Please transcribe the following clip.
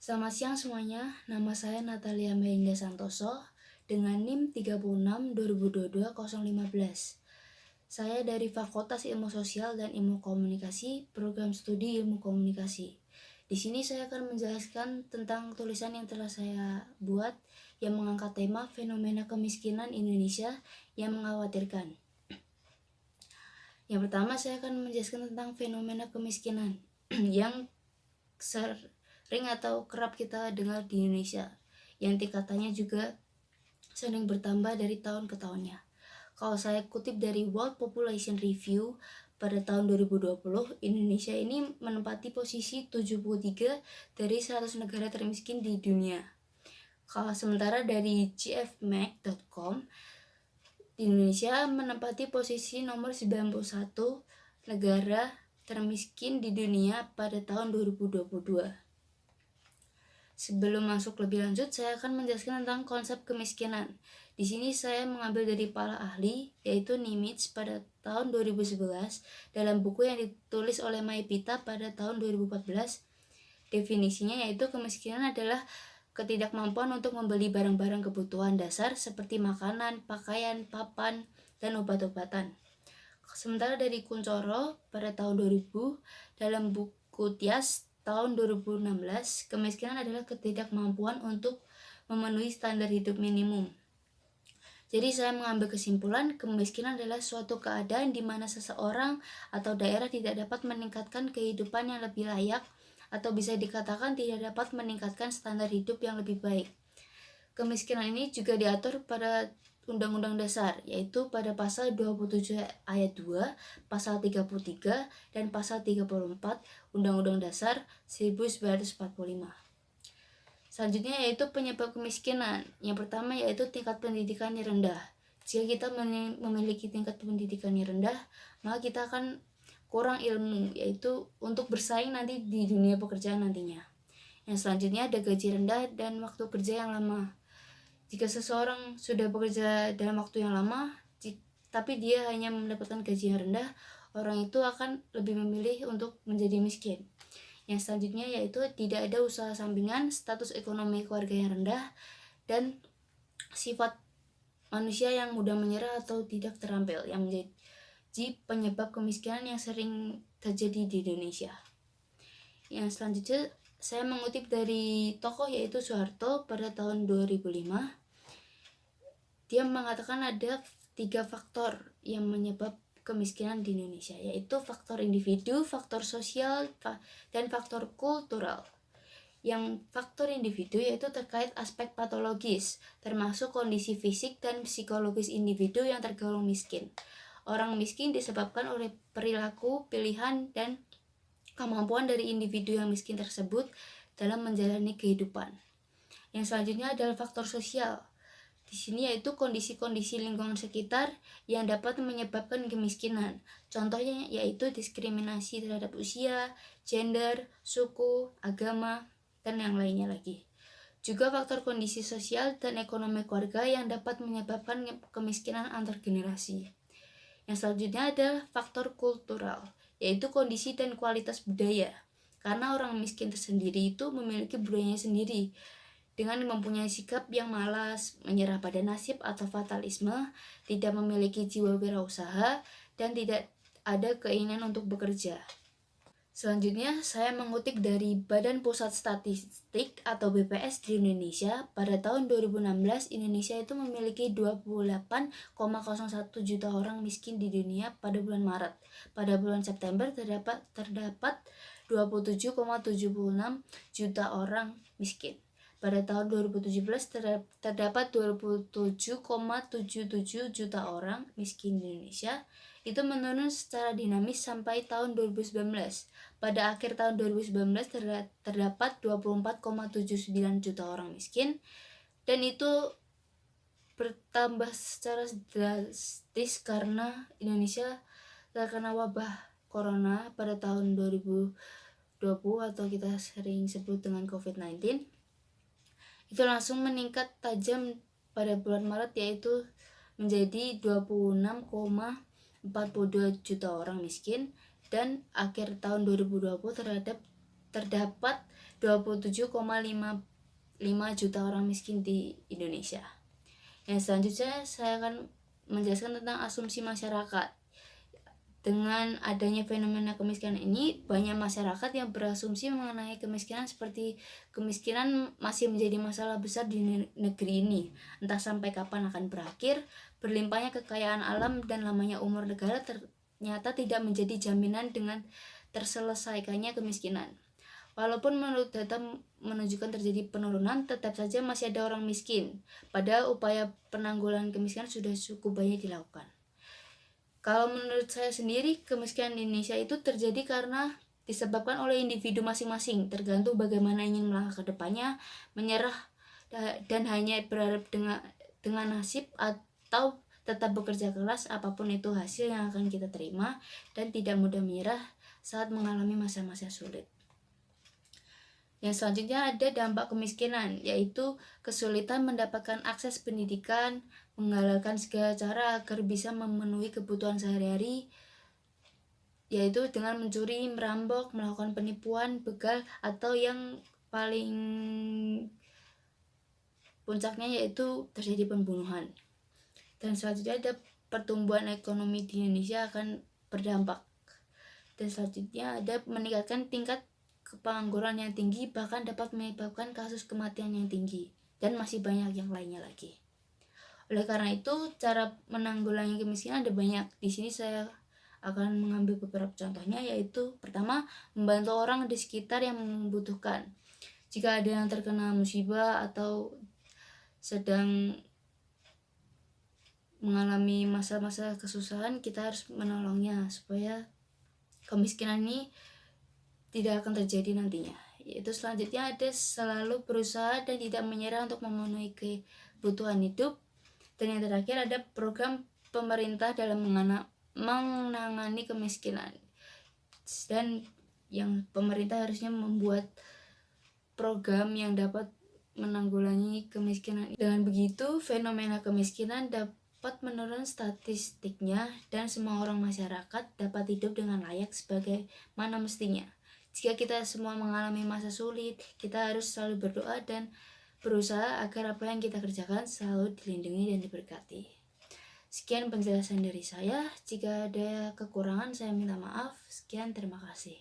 Selamat siang semuanya, nama saya Natalia Melinda Santoso dengan NIM 36 2022 015. Saya dari Fakultas Ilmu Sosial dan Ilmu Komunikasi, Program Studi Ilmu Komunikasi. Di sini saya akan menjelaskan tentang tulisan yang telah saya buat yang mengangkat tema fenomena kemiskinan Indonesia yang mengkhawatirkan. Yang pertama saya akan menjelaskan tentang fenomena kemiskinan yang sering atau kerap kita dengar di Indonesia, yang tingkatannya juga sering bertambah dari tahun ke tahunnya. Kalau saya kutip dari World Population Review pada tahun 2020, Indonesia ini menempati posisi 73 dari 100 negara termiskin di dunia. Kalau sementara dari gfmac.com, Indonesia menempati posisi nomor 91 negara termiskin di dunia pada tahun 2022. Sebelum masuk lebih lanjut, saya akan menjelaskan tentang konsep kemiskinan. Di sini saya mengambil dari para ahli, yaitu Nimitz pada tahun 2011 dalam buku yang ditulis oleh Maipita pada tahun 2014. Definisinya yaitu kemiskinan adalah ketidakmampuan untuk membeli barang-barang kebutuhan dasar seperti makanan, pakaian, papan, dan obat-obatan. Sementara dari Kuncoro pada tahun 2000 dalam buku Tias tahun 2016, kemiskinan adalah ketidakmampuan untuk memenuhi standar hidup minimum. Jadi saya mengambil kesimpulan, kemiskinan adalah suatu keadaan di mana seseorang atau daerah tidak dapat meningkatkan kehidupan yang lebih layak atau bisa dikatakan tidak dapat meningkatkan standar hidup yang lebih baik. Kemiskinan ini juga diatur pada Undang-Undang Dasar, yaitu pada pasal 27 ayat 2, pasal 33, dan pasal 34 Undang-Undang Dasar 1945. Selanjutnya yaitu penyebab kemiskinan. Yang pertama yaitu tingkat pendidikan yang rendah. Jika kita memiliki tingkat pendidikan yang rendah, maka kita akan kurang ilmu, yaitu untuk bersaing nanti di dunia pekerjaan nantinya. Yang selanjutnya ada gaji rendah dan waktu kerja yang lama. Jika seseorang sudah bekerja dalam waktu yang lama, tapi dia hanya mendapatkan gaji yang rendah, orang itu akan lebih memilih untuk menjadi miskin. Yang selanjutnya yaitu tidak ada usaha sampingan, status ekonomi keluarga yang rendah, dan sifat manusia yang mudah menyerah atau tidak terampil, yang menjadi penyebab kemiskinan yang sering terjadi di Indonesia. Yang selanjutnya saya mengutip dari tokoh yaitu Soeharto pada tahun 2005. Dia mengatakan ada 3 faktor yang menyebab kemiskinan di Indonesia, yaitu faktor individu, faktor sosial, dan faktor kultural. Yang faktor individu yaitu terkait aspek patologis, termasuk kondisi fisik dan psikologis individu yang tergolong miskin. Orang miskin disebabkan oleh perilaku, pilihan, dan kemampuan dari individu yang miskin tersebut dalam menjalani kehidupan. Yang selanjutnya adalah faktor sosial. Di sini yaitu kondisi-kondisi lingkungan sekitar yang dapat menyebabkan kemiskinan. Contohnya yaitu diskriminasi terhadap usia, gender, suku, agama, dan yang lainnya lagi. Juga faktor kondisi sosial dan ekonomi keluarga yang dapat menyebabkan kemiskinan antar generasi. Yang selanjutnya adalah faktor kultural, yaitu kondisi dan kualitas budaya. Karena orang miskin tersendiri itu memiliki budayanya sendiri, dengan mempunyai sikap yang malas, menyerah pada nasib atau fatalisme, tidak memiliki jiwa wirausaha, dan tidak ada keinginan untuk bekerja. Selanjutnya, saya mengutip dari Badan Pusat Statistik atau BPS di Indonesia. Pada tahun 2016, Indonesia itu memiliki 28,01 juta orang miskin di dunia pada bulan Maret. Pada bulan September terdapat 27,76 juta orang miskin. Pada tahun 2017 terdapat 27,77 juta orang miskin di Indonesia. Itu menurun secara dinamis sampai tahun 2019. Pada akhir tahun 2019 terdapat 24,79 juta orang miskin, dan itu bertambah secara drastis karena Indonesia terkena wabah corona pada tahun 2020 atau kita sering sebut dengan COVID-19. Itu langsung meningkat tajam pada bulan Maret, yaitu menjadi 26,42 juta orang miskin, dan akhir tahun 2020 terdapat 27,55 juta orang miskin di Indonesia. Yang selanjutnya saya akan menjelaskan tentang asumsi masyarakat. Dengan adanya fenomena kemiskinan ini, banyak masyarakat yang berasumsi mengenai kemiskinan seperti kemiskinan masih menjadi masalah besar di negeri ini, entah sampai kapan akan berakhir. Berlimpahnya kekayaan alam dan lamanya umur negara ternyata tidak menjadi jaminan dengan terselesaikannya kemiskinan. Walaupun menurut data menunjukkan terjadi penurunan, tetap saja masih ada orang miskin. Padahal upaya penanggulangan kemiskinan sudah cukup banyak dilakukan. Kalau menurut saya sendiri, kemiskinan di Indonesia itu terjadi karena disebabkan oleh individu masing-masing, tergantung bagaimana ingin melangkah ke depannya, menyerah dan hanya berharap dengan nasib, atau tetap bekerja keras apapun itu hasil yang akan kita terima, dan tidak mudah menyerah saat mengalami masa-masa sulit. Yang selanjutnya ada dampak kemiskinan, yaitu kesulitan mendapatkan akses pendidikan, menghalalkan segala cara agar bisa memenuhi kebutuhan sehari-hari, yaitu dengan mencuri, merampok, melakukan penipuan, begal, atau yang paling puncaknya yaitu terjadi pembunuhan. Dan selanjutnya ada pertumbuhan ekonomi di Indonesia akan berdampak. Dan selanjutnya ada meningkatkan tingkat pengangguran yang tinggi, bahkan dapat menyebabkan kasus kematian yang tinggi, dan masih banyak yang lainnya lagi. Oleh karena itu, cara menanggulangi kemiskinan ada banyak. Di sini saya akan mengambil beberapa contohnya, yaitu pertama, membantu orang di sekitar yang membutuhkan. Jika ada yang terkena musibah atau sedang mengalami masa-masa kesusahan, kita harus menolongnya supaya kemiskinan ini tidak akan terjadi nantinya. Yaitu selanjutnya ada selalu berusaha dan tidak menyerah untuk memenuhi kebutuhan hidup. Dan yang terakhir ada program pemerintah dalam menangani kemiskinan. Dan yang pemerintah harusnya membuat program yang dapat menanggulangi kemiskinan. Dengan begitu, fenomena kemiskinan dapat menurun statistiknya dan semua orang masyarakat dapat hidup dengan layak sebagaimana mestinya. Jika kita semua mengalami masa sulit, kita harus selalu berdoa dan berusaha agar apa yang kita kerjakan selalu dilindungi dan diberkati. Sekian penjelasan dari saya. Jika ada kekurangan, saya minta maaf. Sekian, terima kasih.